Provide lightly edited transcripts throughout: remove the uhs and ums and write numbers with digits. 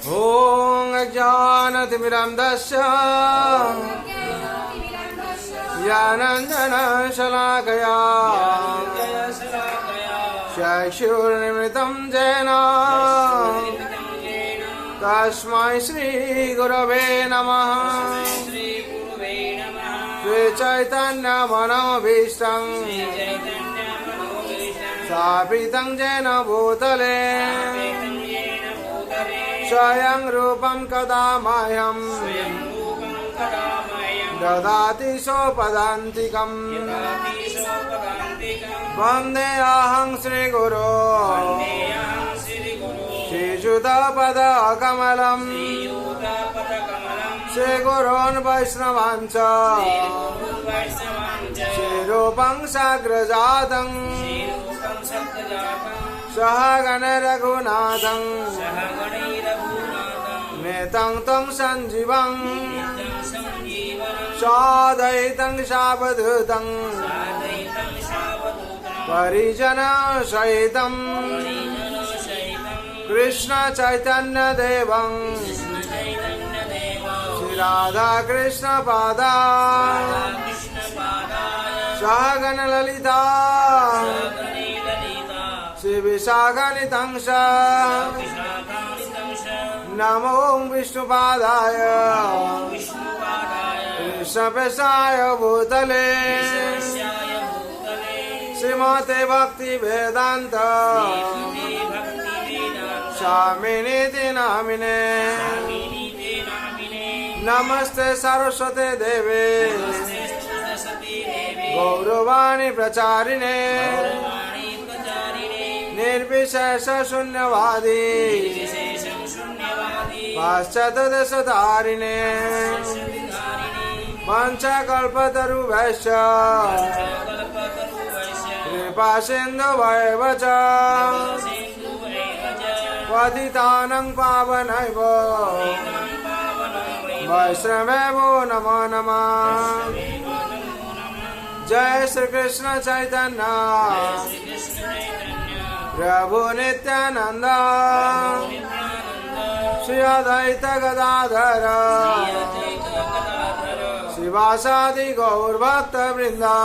ॐ अज्ञानतिमिरन्धस्य ज्ञानाञ्जनशलाकया चक्षुर्निमित्तं येन तस्मै श्रीगुरवे नमः। श्रीचैतन्यमनोभीष्टं स्थापितं येन भूतले स्वयं रूपं कदा मह्यं ददाति सोपदान्तिकम्। वन्देऽहं श्रीगुरो श्रीयुतपदकमलम् श्रीगुरोन् वैष्णवांश्च श्रीरूपं साग्रजातं सहगण रघुनाथं नेतं तं सञ्जीवं साद्वैतं सावधूतं परिजनसहितं कृष्ण चैतन्य देवं श्री राधा कृष्ण पादा सहगण ललिता श्री विशाखानितं नमो विष्णुपादाय कृष्णप्रेष्ठाय भूतले श्रीमते भक्ति वेदांत स्वामिनीति नामिने। नमस्ते सरस्वते देवे गौरवाणी प्रचारिणे निर्विशेष शून्यवादी पाश्चात्यदेशधारिणे पंचकल्पतरुभ्यश्च कृपा सिन्धुभ्येव च पतितानां पावनेभ्यो वैष्णवेभ्यो नमो नमः। जय श्री कृष्ण चैतन्य प्रभु नित्यानंद श्री अद्वैत गदाधर शिवासादि गौर भक्त वृंदा।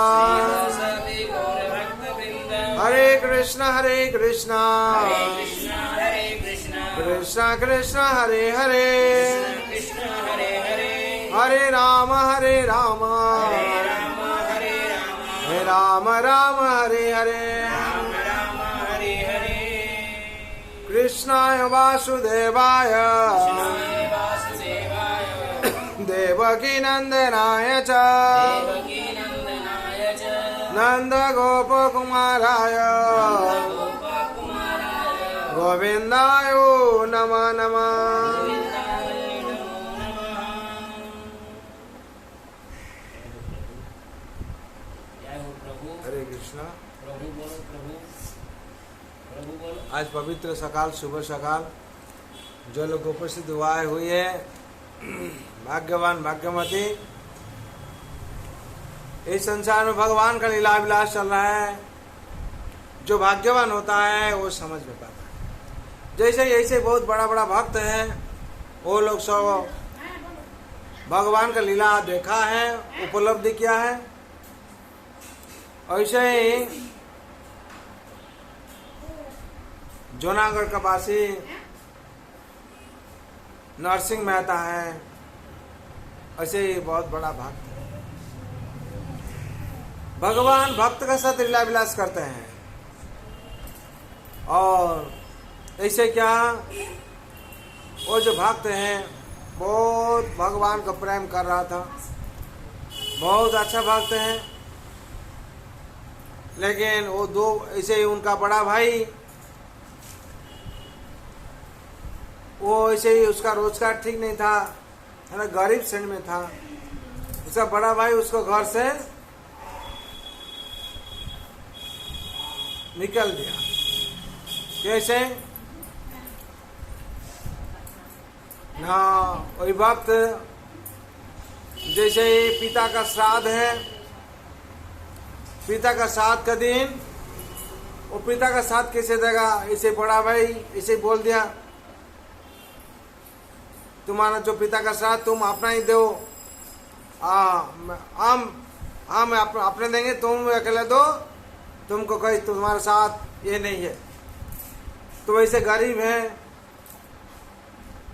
हरे कृष्ण कृष्ण कृष्ण हरे हरे हरे राम हरे राम राम हरे हरे। कृष्णाय वासुदेवाय देवकी नंदनाय च नंद गोपकुमाराय गोविंदाय नमः नमः। हरे कृष्णा। आज पवित्र सकाल सुबह सकाल जो लोग उपस्थित हुए हुए हैं भाग्यवान भाग्यमती। इस संसार में भगवान का लीला विलास चल रहा है। जो भाग्यवान होता है वो समझ में पाता है। जैसे ऐसे बहुत बड़ा बड़ा भक्त है वो लोग सब भगवान का लीला देखा है उपलब्धि किया है। ऐसे ही जूनागढ़ का वासी नरसिंह मेहता है, ऐसे ही बहुत बड़ा भक्त है। भगवान भक्त का साथ लीला विलास करते हैं। और ऐसे क्या वो जो भक्त हैं बहुत भगवान का प्रेम कर रहा था, बहुत अच्छा भक्त है। लेकिन वो दो ऐसे ही उनका बड़ा भाई वो ऐसे ही उसका रोजगार ठीक नहीं था, है ना, गरीब श्रेणी में था। उसका बड़ा भाई उसको घर से निकल दिया। कैसे ना, वही वक्त जैसे ही पिता का श्राद्ध है, पिता का श्राद्ध का दिन, वो पिता का साथ कैसे देगा, इसे बड़ा भाई इसे बोल दिया तुम्हारा जो पिता का श्राद्ध तुम अपना ही दो, हम अपने देंगे, तुम अकेले दो, तुमको कहीं तुम्हारे साथ ये नहीं है। तो वैसे गरीब है,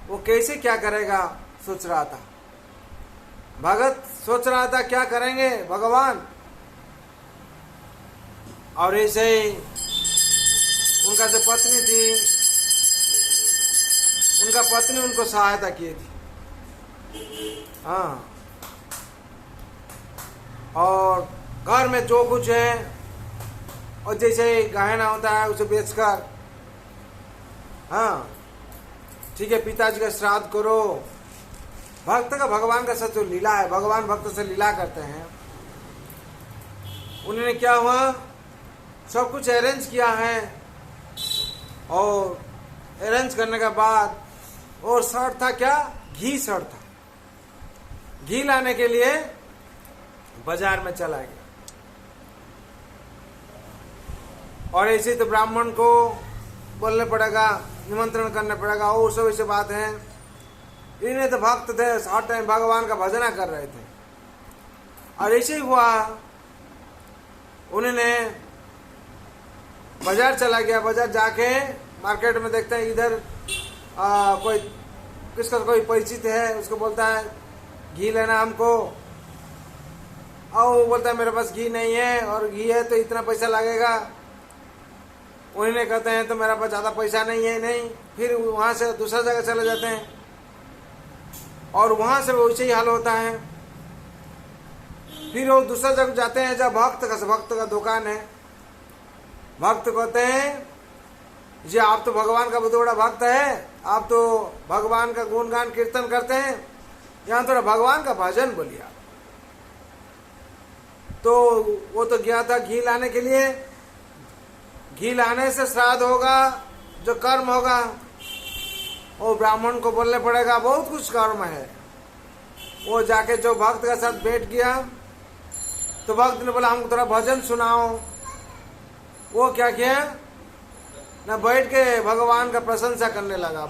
वो कैसे क्या करेगा सोच रहा था। भगत सोच रहा था क्या करेंगे भगवान। और ऐसे ही उनका जो पत्नी थी, उनका पत्नी उनको सहायता की थी। हाँ, और घर में जो कुछ है, और जैसे गहना होता है उसे बेचकर, हाँ ठीक है, पिताजी का श्राद्ध करो। भक्त का भगवान का सच जो लीला है, भगवान भक्त से लीला करते हैं। उन्होंने क्या हुआ, सब कुछ अरेंज किया है, और अरेंज करने के बाद और शर्त था क्या, घी शर्त था। घी लाने के लिए बाजार में चला गया, और ऐसे तो ब्राह्मण को बोलने पड़ेगा, निमंत्रण करना पड़ेगा, और सब ऐसे बात है। इन्हें तो भक्त थे, हर टाइम भगवान का भजना कर रहे थे। और ऐसे ही हुआ, उन्होंने बाजार चला गया। बाजार जाके मार्केट में देखते हैं इधर कोई किसका कोई परिचित है, उसको बोलता है घी लेना हमको। और वो बोलता है मेरे पास घी नहीं है, और घी है तो इतना पैसा लगेगा। उन्हें कहते हैं तो मेरा पास ज़्यादा पैसा नहीं है, नहीं। फिर वहाँ से दूसरा जगह चले जाते हैं, और वहाँ से वैसे ही हाल होता है। फिर वो दूसरा जगह जाते हैं जब भक्त का दुकान है। भक्त कहते हैं जी आप तो भगवान का बहुत बड़ा भक्त है, आप तो भगवान का गुणगान कीर्तन करते हैं, यहाँ थोड़ा भगवान का भजन बोलिए। तो वो तो गया था घी लाने के लिए। घी लाने से श्राद्ध होगा, जो कर्म होगा वो ब्राह्मण को बोलने पड़ेगा, बहुत कुछ कर्म है। वो जाके जो भक्त के साथ बैठ गया, तो भक्त ने बोला हमको थोड़ा भजन सुनाओ। वो क्या किया ना, बैठ के भगवान का प्रशंसा करने लगा।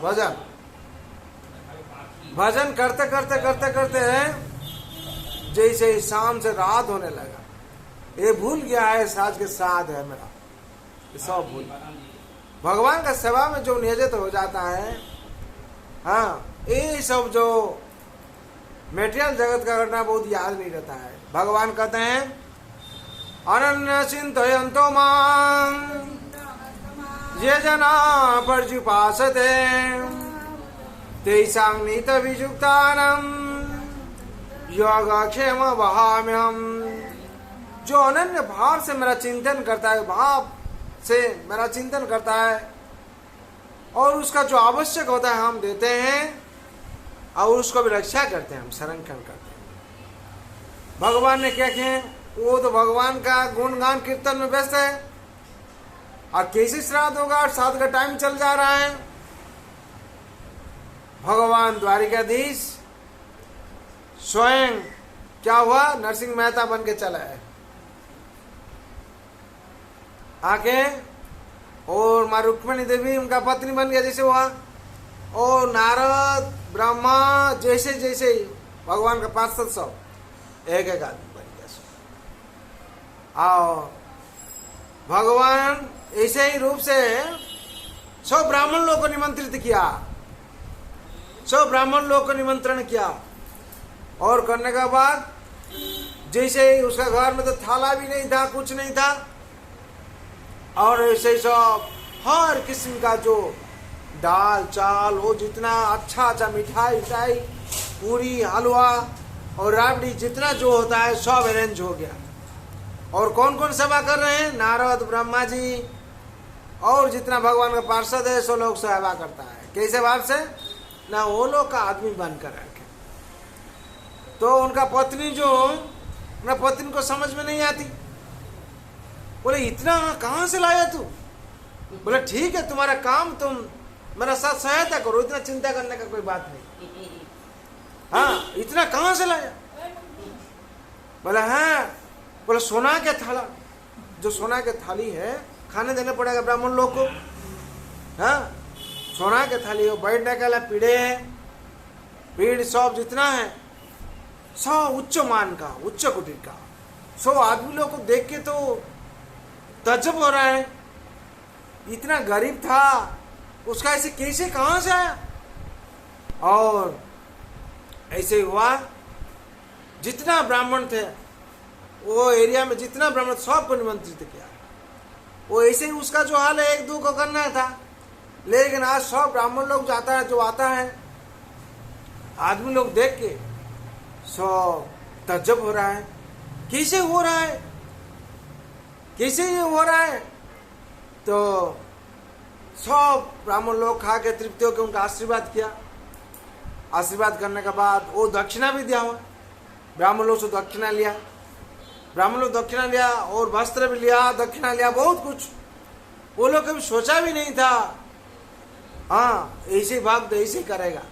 भजन करते करते करते करते जैसे ही शाम से रात होने लगा, ये भूल गया है साज के साथ है मेरा, सब भूल। भगवान का सेवा में जो नियोजित हो जाता है, हाँ ये सब जो मेटेरियल जगत का घटना बहुत याद नहीं रहता है। भगवान कहते हैं अनन्य चिंतयन्तो मां ये जना पर्युपासते तेषां नीत विजुक्तानां योगक्षेम वहाम्यहम्। जो अनन्य भाव से मेरा चिंतन करता है, भाव से मेरा चिंतन करता है, और उसका जो आवश्यक होता है हम देते हैं, और उसको भी रक्षा करते हैं, हम संरक्षण करते हैं। भगवान ने क्या किया, वो तो भगवान का गुणगान कीर्तन में व्यस्त है, और कैसे श्राद्ध होगा, और श्राद्ध का टाइम चल जा रहा है। भगवान द्वारिकाधीश स्वयं क्या हुआ, नरसिंह मेहता बन के चला है आके, और माँ रुक्मिणी देवी उनका पत्नी बन गया जैसे हुआ, और नारद ब्रह्मा जैसे जैसे भगवान का पार्षद सब एक एक आदमी बन गया। और भगवान ऐसे ही रूप से सब ब्राह्मण लोग को निमंत्रित किया, सब ब्राह्मण लोग को निमंत्रण किया। और करने के बाद जैसे ही उसका घर में तो थाला भी नहीं था, कुछ नहीं था, और ऐसे ही सब हर किस्म का जो दाल चाल, वो जितना अच्छा अच्छा मिठाई उठाई, पूरी हलवा और राबड़ी जितना जो होता है सब अरेंज हो गया। और कौन कौन सेवा कर रहे हैं, नारद ब्रह्मा जी और जितना भगवान का पार्षद है सो लोग सेवा करता है। कैसे भाव से ना, वो लोग का आदमी बनकर रखे। तो उनका पत्नी जो ना, पत्नी को समझ में नहीं आती, बोले इतना कहाँ से लाया तू। बोले ठीक है तुम्हारा काम, तुम मेरा साथ सहायता करो, इतना चिंता करने का कोई बात नहीं। हाँ इतना कहाँ से लाया। बोला हाँ, बोले सोना के थाला, जो सोना के थाली है खाने देना पड़ेगा ब्राह्मण लोग को। हाँ सोना के थाली हो, बैठने के लिए पीढ़े है, भीड़ सब जितना है सब उच्च मान का, उच्च कोटि का। सब आदमी लोग को देख के तो तज्जब हो रहा है, इतना गरीब था, उसका ऐसे कैसे कहां से आया। और ऐसे हुआ, जितना ब्राह्मण थे वो एरिया में, जितना ब्राह्मण सबको निमंत्रित किया। वो ऐसे ही उसका जो हाल है एक दो को करना था, लेकिन आज सब ब्राह्मण लोग जाता है, जो आता है आदमी लोग देख के सब तज्जब हो रहा है, कैसे हो रहा है, कैसे ये हो रहा है। तो सब ब्राह्मण लोग खा के तृप्ति होकर उनका आशीर्वाद किया। आशीर्वाद करने के बाद वो दक्षिणा भी दिया हुआ, ब्राह्मण लोग से दक्षिणा लिया, ब्राह्मण लोग दक्षिणा लिया और वस्त्र भी लिया, दक्षिणा लिया, बहुत कुछ। वो लोग कभी सोचा भी नहीं था हाँ ऐसे भक्त ऐसे करेगा।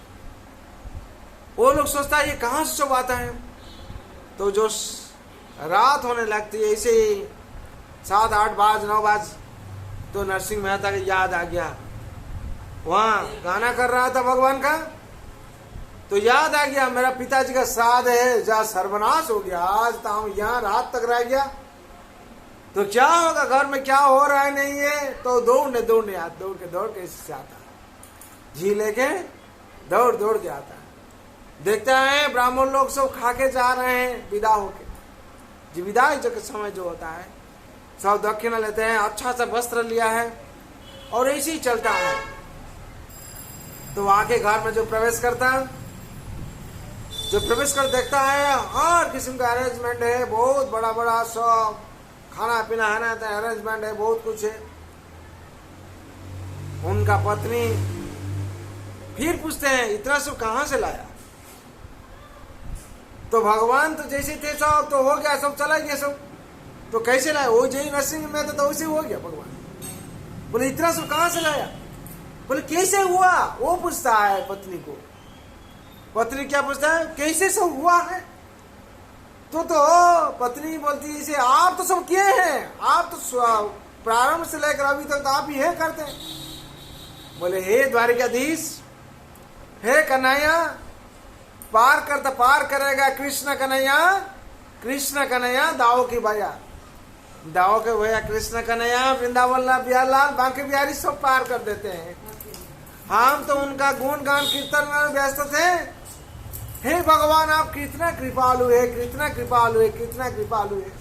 वो लोग सोचता है ये कहाँ से सब आता है। तो जो रात होने लगती है ऐसे ही 7, 8, 9 बज, तो नरसिंह मेहता को याद आ गया, वहाँ गाना कर रहा था भगवान का, तो याद आ गया मेरा पिताजी का श्राद्ध है, जहाँ सर्वनाश हो गया, आज तो हम यहाँ रात तक रह गया, तो क्या होगा, घर में क्या हो रहा है नहीं है। तो दौड़ के इससे आता, जी लेके दौड़ के आता है, देखता है ब्राह्मण लोग सब खा के जा रहे हैं विदा होके। जो विदाई जो समय जो होता है सब दक्षिणा लेते हैं, अच्छा सा वस्त्र लिया है और ऐसे ही चलता है। तो आके घर में जो प्रवेश करता है, जो प्रवेश कर देखता है हर किस्म का अरेंजमेंट है, बहुत बड़ा बड़ा सब खाना पीना है ना, अरेंजमेंट है, बहुत कुछ है। उनका पत्नी फिर पूछते हैं इतना सब कहाँ से लाया। तो भगवान तो जैसे थे सब तो हो गया, सब चला गया सब, तो कैसे लाया, वो जय नरसिंह में तो वैसे हो गया। भगवान बोले इतना सब कहाँ से लाया, बोले कैसे हुआ, वो पूछता है पत्नी को। पत्नी क्या पूछता है, कैसे सब हुआ है। तो पत्नी बोलती है इसे आप तो सब किए हैं, आप तो प्रारंभ से लेकर अभी तक तो आप ही है करते हैं। बोले हे द्वारिकाधीश, हे कन्हैया, पार करेगा कृष्ण कन्हैया, कृष्ण कन्हैया दाओ की भैया, दाओ के भैया कृष्ण कन्हैया, वृंदावन लाल, बिहार लाल, बांके बिहारी सब पार कर देते हैं। हम तो उनका गुणगान कीर्तन में व्यस्त थे। हे भगवान आप कितना कृपालु है, कितना कृपालु है, कितना कृपालु है,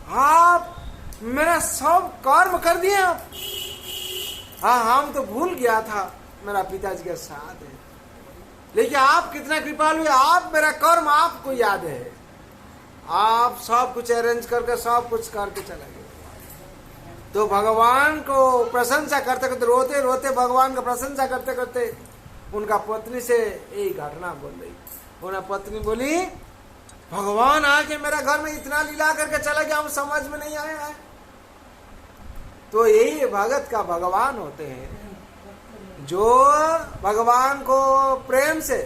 आप मेरा सब कर्म कर दिए आप। हाँ हम तो भूल गया था मेरा पिताजी के साथ है, लेकिन आप कितना कृपालु है, आप मेरा कर्म आपको याद है, आप सब कुछ अरेंज करके सब कुछ करके चले गए। तो भगवान को प्रशंसा करते करते, रोते रोते भगवान का प्रशंसा करते करते उनका पत्नी से यही घटना बोल रही। उन्हें पत्नी बोली भगवान आके मेरा घर में इतना लीला करके चला गया, हम समझ में नहीं आया है। तो यही भगत का भगवान होते हैं, जो भगवान को प्रेम से,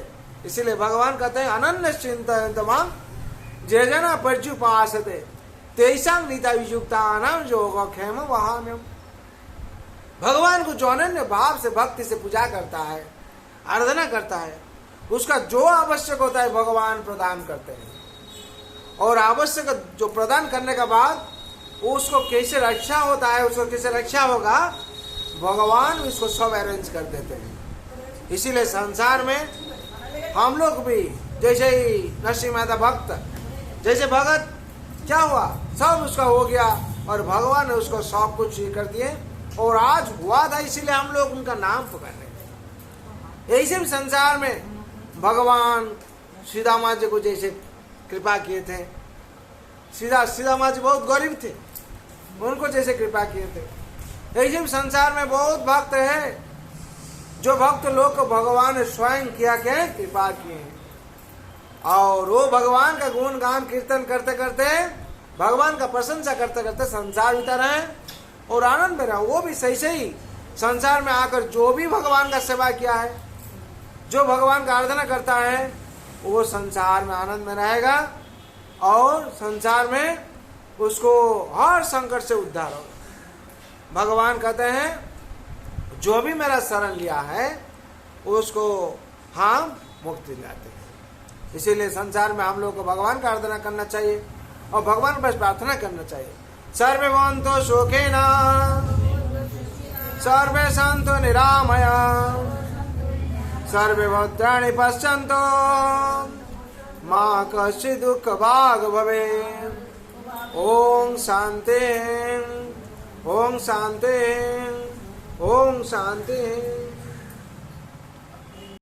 इसीलिए भगवान कहते हैं अनन्य चिंतन जे जना पर्युपासते तेषां नीता वियुक्तानां योगो क्षेम वहाम्यम। भगवान को जो अनन्य भाव से भक्ति से पूजा करता है, आराधना करता है, उसका जो आवश्यक होता है भगवान प्रदान करते हैं। और आवश्यक जो प्रदान करने के बाद उसको कैसे रक्षा होता है, उसको कैसे रक्षा होगा, भगवान उसको सब अरेंज कर देते हैं। इसीलिए संसार में हम लोग भी जैसे ही नरसिंह मेहता भक्त, जैसे भगत क्या हुआ, सब उसका हो गया और भगवान ने उसको सब कुछ कर दिए। और आज हुआ था इसीलिए हम लोग उनका नाम पुकार रहे हैं। ऐसे भी संसार में भगवान सीता माँ जी को जैसे कृपा किए थे, सीता माँ जी बहुत गरीब थे, उनको जैसे कृपा किए थे, ऐसे भी संसार में बहुत भक्त है, जो भक्त लोग को भगवान ने स्वयं किया के कृपा किए हैं। और वो भगवान का गुणगान कीर्तन करते करते, भगवान का प्रशंसा करते करते संसार बीता रहे और आनंद में रहा। वो भी सही सही संसार में आकर जो भी भगवान का सेवा किया है, जो भगवान का आराधना करता है, वो संसार में आनंद में रहेगा और संसार में उसको हर संकट से उद्धार होगा। भगवान कहते हैं जो भी मेरा शरण लिया है उसको हम मुक्ति लाते हैं। इसीलिए संसार में हम लोग को भगवान का आराधना करना चाहिए और भगवान पर प्रार्थना करना चाहिए। सर्वे भवन्तु सुखिनः, सर्वे सन्तु निरामया, सर्वे भद्राणि पश्यन्तु, मा कश्चित् दुःखभाग् भवेत्। ओम शांति, ओम शांति, ओम शांति।